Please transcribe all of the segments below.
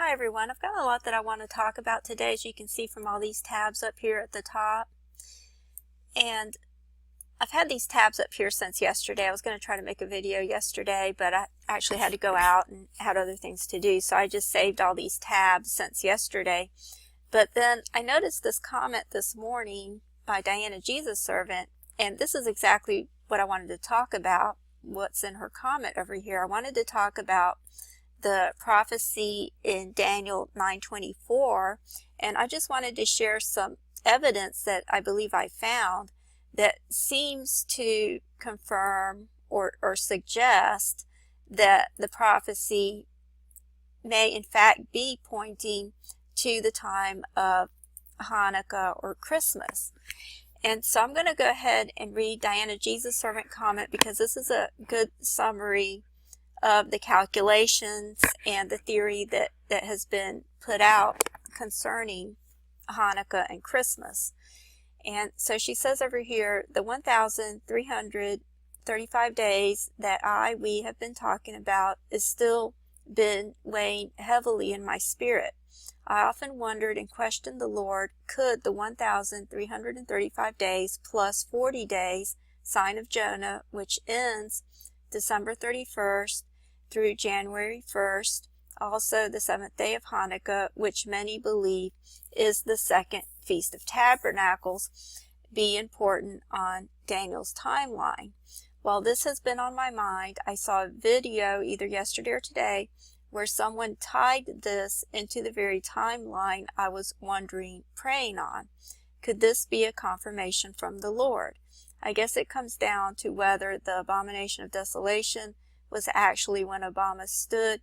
Hi everyone, I've got a lot that I want to talk about today, as you can see from all these tabs up here at the top. And I've had these tabs up here since yesterday. I was going to try to make a video yesterday, but I actually had to go out and had other things to do, so I just saved all these tabs since yesterday. But then I noticed this comment this morning by Diana Jesus Servant, and this is exactly what I wanted to talk about, what's in her comment over here. I wanted to talk about the prophecy in Daniel 9:24, and I just wanted to share some evidence that I believe I found that seems to confirm or suggest that the prophecy may in fact be pointing to the time of Hanukkah or Christmas. And so I'm going to go ahead and read Diana Jesus Servant comment, because this is a good summary of the calculations and the theory that has been put out concerning Hanukkah and Christmas. And so she says over here, the 1,335 days that we have been talking about is still been weighing heavily in my spirit. I often wondered and questioned the Lord, could the 1,335 days plus 40 days, sign of Jonah, which ends December 31st through January 1st, also the seventh day of Hanukkah, which many believe is the second Feast of Tabernacles, be important on Daniel's timeline. While this has been on my mind, I saw a video either yesterday or today where someone tied this into the very timeline I was praying on. Could this be a confirmation from the Lord? I guess it comes down to whether the abomination of desolation was actually when Obama stood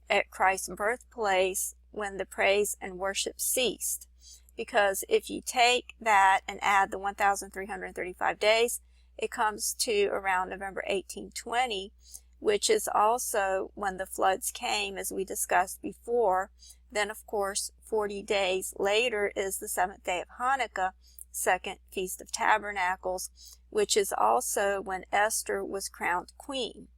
at Christ's birthplace when the praise and worship ceased. Because if you take that and add the 1,335 days, it comes to around November 1820, which is also when the floods came, as we discussed before. Then, of course, 40 days later is the seventh day of Hanukkah, second Feast of Tabernacles, which is also when Esther was crowned queen.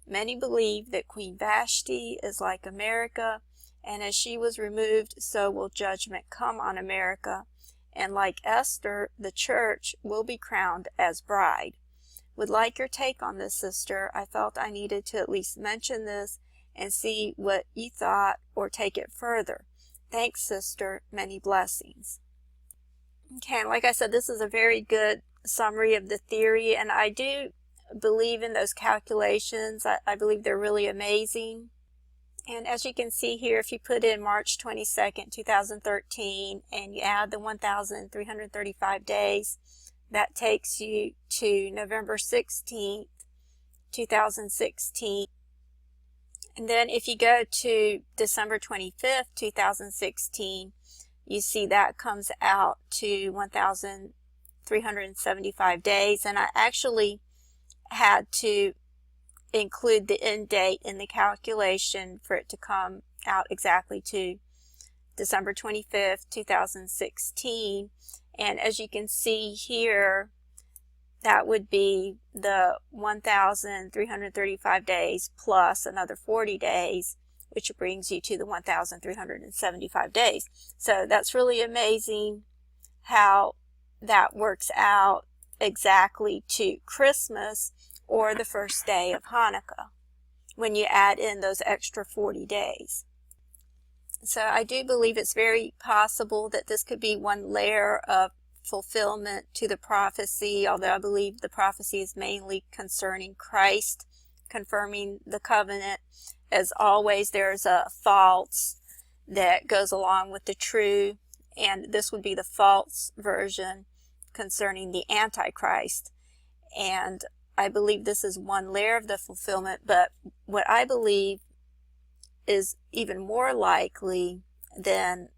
Many believe that Queen Vashti is like America, and as she was removed, so will judgment come on America. And like Esther, the church will be crowned as bride. Would like your take on this, sister. I felt I needed to at least mention this and see what you thought or take it further. Thanks, sister. Many blessings. Okay, and like I said, this is a very good summary of the theory, and I do believe in those calculations. I believe they're really amazing. And as you can see here, if you put in March 22nd, 2013, and you add the 1,335 days, that takes you to November 16th, 2016. And then if you go to December 25th, 2016, you see that comes out to 1,375 days. And I actually had to include the end date in the calculation for it to come out exactly to December 25th, 2016. And as you can see here, that would be the 1,335 days plus another 40 days, which brings you to the 1,375 days. So that's really amazing how that works out exactly to Christmas or the first day of Hanukkah when you add in those extra 40 days. So I do believe it's very possible that this could be one layer of fulfillment to the prophecy, although I believe the prophecy is mainly concerning Christ confirming the covenant. As always, there's a false that goes along with the true, and this would be the false version concerning the Antichrist. And I believe this is one layer of the fulfillment, but what I believe is even more likely than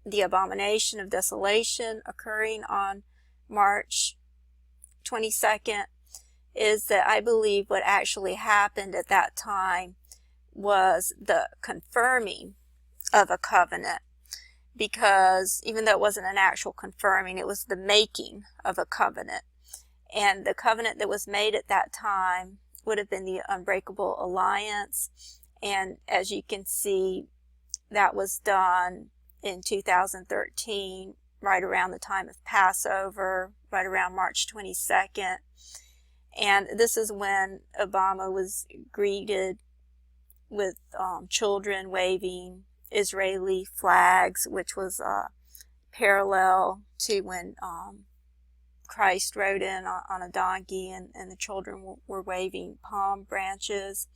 the abomination of desolation occurring on March 22nd is that I believe what actually happened at that time was the confirming of a covenant, because even though it wasn't an actual confirming, it was the making of a covenant. And the covenant that was made at that time would have been the unbreakable alliance. And as you can see, that was done in 2013, right around the time of Passover, right around March 22nd. And this is when Obama was greeted with children waving Israeli flags, which was parallel to when Christ rode in on a donkey, and the children were waving palm branches.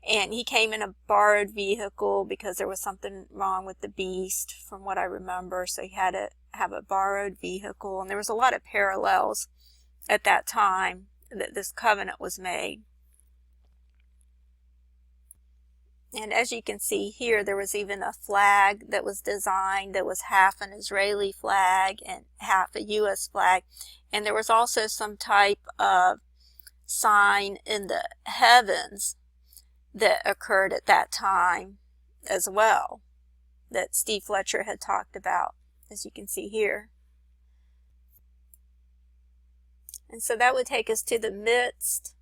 And he came in a borrowed vehicle because there was something wrong with the beast, from what I remember, so he had to have a borrowed vehicle. And there was a lot of parallels at that time that this covenant was made. And as you can see here, there was even a flag that was designed that was half an Israeli flag and half a U.S. flag. And there was also some type of sign in the heavens that occurred at that time as well, that Steve Fletcher had talked about, as you can see here. And so that would take us to the midst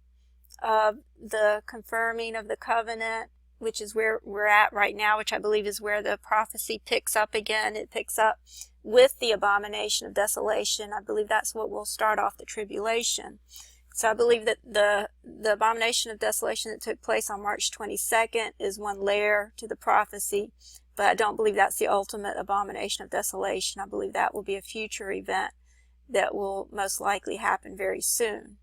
of the confirming of the covenant, which is where we're at right now, which I believe is where the prophecy picks up again. It picks up with the abomination of desolation. I believe that's what will start off the tribulation. So I believe that the abomination of desolation that took place on March 22nd is one layer to the prophecy, but I don't believe that's the ultimate abomination of desolation. I believe that will be a future event that will most likely happen very soon.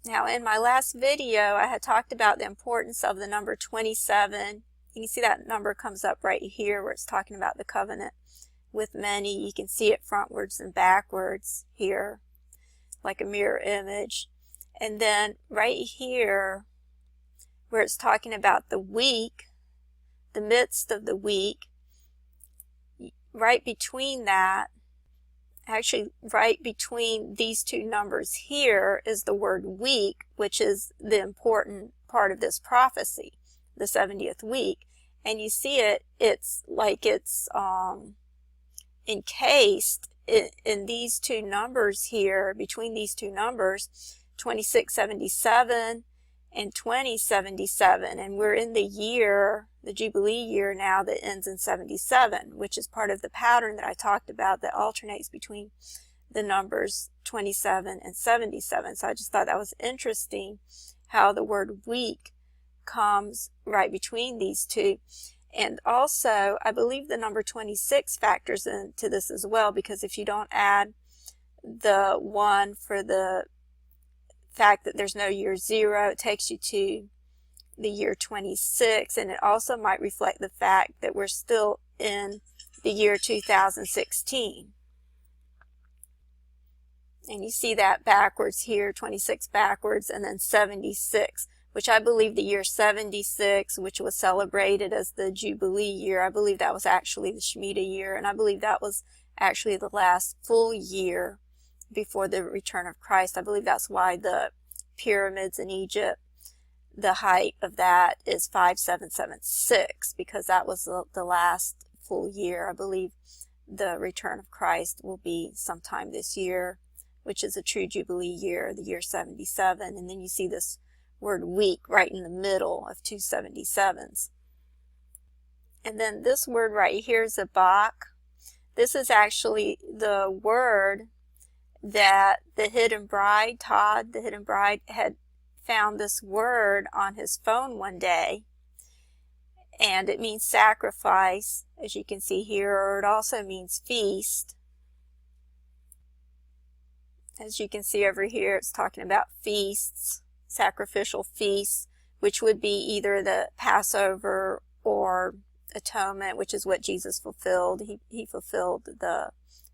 Now, in my last video, I had talked about the importance of the number 27. You can see that number comes up right here where it's talking about the covenant with many. You can see it frontwards and backwards here, like a mirror image. And then right here, where it's talking about the week, the midst of the week, right between that, actually right between these two numbers here, is the word week, which is the important part of this prophecy, the 70th week. And you see it's like it's encased in these two numbers here, between these two numbers, 2677 and 2077. And we're in the year, the Jubilee year now, that ends in 77, which is part of the pattern that I talked about that alternates between the numbers 27 and 77. So I just thought that was interesting how the word week comes right between these two. And also, I believe the number 26 factors into this as well, because if you don't add the 1 for the fact that there's no year 0, it takes you to the year 26, and it also might reflect the fact that we're still in the year 2016. And you see that backwards here, 26 backwards, and then 76, which I believe the year 76, which was celebrated as the Jubilee year, I believe that was actually the Shemitah year, and I believe that was actually the last full year before the return of Christ. I believe that's why the pyramids in Egypt, the height of that is 5776, because that was the last full year. I believe the return of Christ will be sometime this year, which is a true Jubilee year, the year 77. And then you see this word week right in the middle of two 77s. And then this word right here is Zabak. This is actually the word that the hidden bride, Todd, the hidden bride, had found this word on his phone one day, and it means sacrifice, as you can see here, or it also means feast. As you can see over here, it's talking about feasts, sacrificial feasts, which would be either the Passover or atonement, which is what Jesus fulfilled. He fulfilled the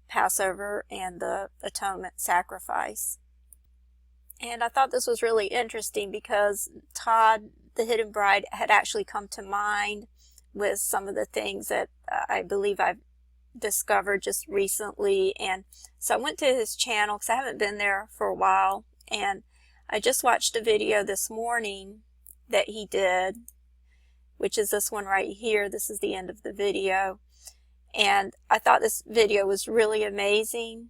Passover and the atonement sacrifice. And I thought this was really interesting because Todd, the hidden bride, had actually come to mind with some of the things that I believe I've discovered just recently. And so I went to his channel because I haven't been there for a while, and I just watched a video this morning that he did, which is this one right here. This is the end of the video. And I thought this video was really amazing,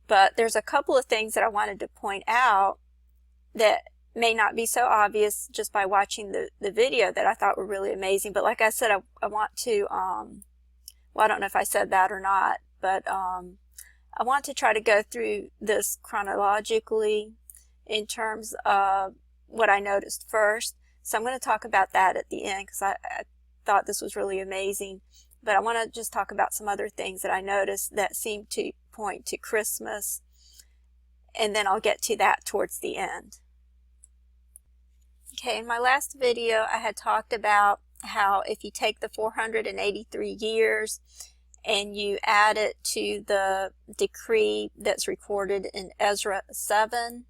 but there's a couple of things that I wanted to point out that may not be so obvious just by watching the video that I thought were really amazing. But like I said, I want to, well, I don't know if I said that or not, but I want to try to go through this chronologically in terms of what I noticed first. So I'm going to talk about that at the end because I thought this was really amazing. But I want to just talk about some other things that I noticed that seem to point to Christmas, and then I'll get to that towards the end. Okay, in my last video I had talked about how if you take the 483 years and you add it to the decree that's recorded in Ezra 7,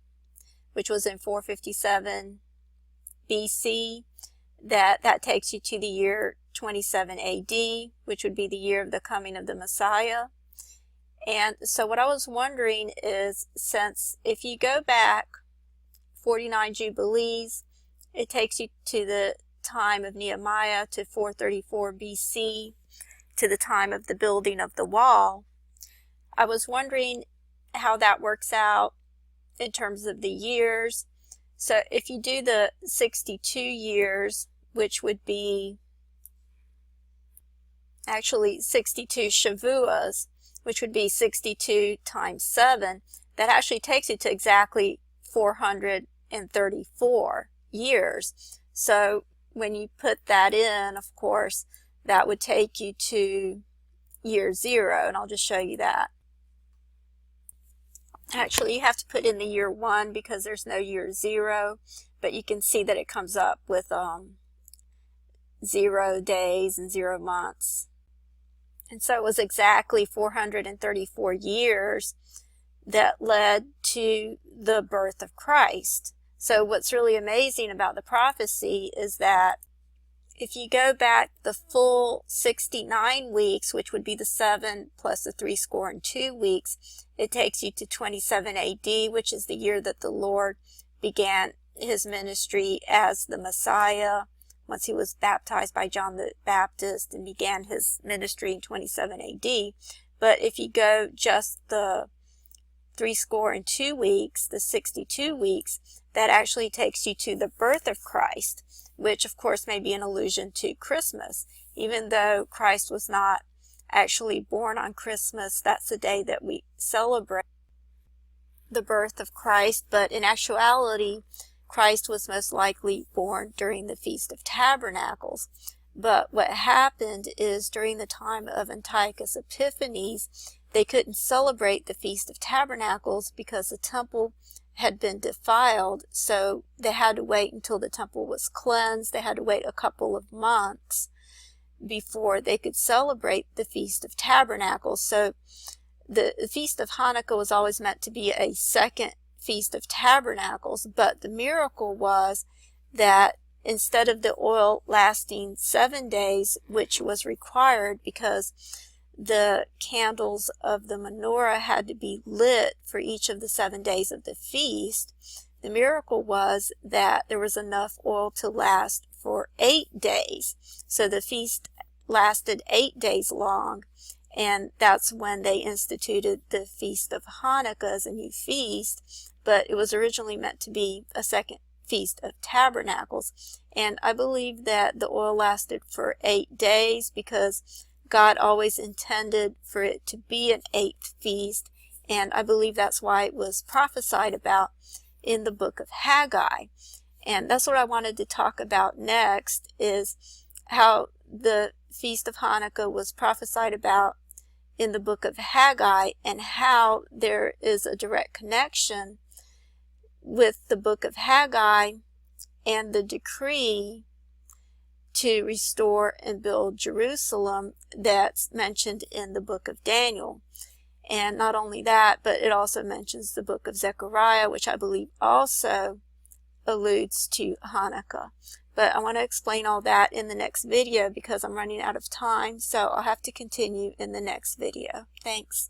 which was in 457 BC, that takes you to the year 27 AD, which would be the year of the coming of the Messiah. And so what I was wondering is, since if you go back 49 Jubilees, it takes you to the time of Nehemiah, to 434 BC, to the time of the building of the wall. I was wondering how that works out in terms of the years. So if you do the 62 years, which would be actually 62 Shavuos, which would be 62 times 7, that actually takes you to exactly 434 years. So when you put that in, of course, that would take you to year 0, and I'll just show you that. Actually, you have to put in the year 1 because there's no year 0, but you can see that it comes up with 0 days and 0 months. And so it was exactly 434 years that led to the birth of Christ. So what's really amazing about the prophecy is that if you go back the full 69 weeks, which would be the 7 plus the 62 weeks, it takes you to 27 AD, which is the year that the Lord began his ministry as the Messiah, once he was baptized by John the Baptist and began his ministry in 27 AD. But if you go just the 62 weeks, the 62 weeks, that actually takes you to the birth of Christ, which of course may be an allusion to Christmas. Even though Christ was not actually born on Christmas, that's the day that we celebrate the birth of Christ, but in actuality, Christ was most likely born during the Feast of Tabernacles. But what happened is, during the time of Antiochus Epiphanes, they couldn't celebrate the Feast of Tabernacles because the temple had been defiled, so they had to wait until the temple was cleansed. They had to wait a couple of months before they could celebrate the Feast of Tabernacles. So the Feast of Hanukkah was always meant to be a second Feast of Tabernacles, but the miracle was that instead of the oil lasting 7 days, which was required because the candles of the menorah had to be lit for each of the 7 days of the feast, the miracle was that there was enough oil to last for 8 days. So the feast lasted 8 days long, and that's when they instituted the Feast of Hanukkah as a new feast, but it was originally meant to be a second Feast of Tabernacles. And I believe that the oil lasted for 8 days because God always intended for it to be an 8th feast, and I believe that's why it was prophesied about in the book of Haggai. And that's what I wanted to talk about next, is how the Feast of Hanukkah was prophesied about in the book of Haggai, and how there is a direct connection with the book of Haggai and the decree to restore and build Jerusalem that's mentioned in the book of Daniel. And not only that, but it also mentions the book of Zechariah, which I believe also alludes to Hanukkah. But I want to explain all that in the next video because I'm running out of time, so I'll have to continue in the next video. Thanks.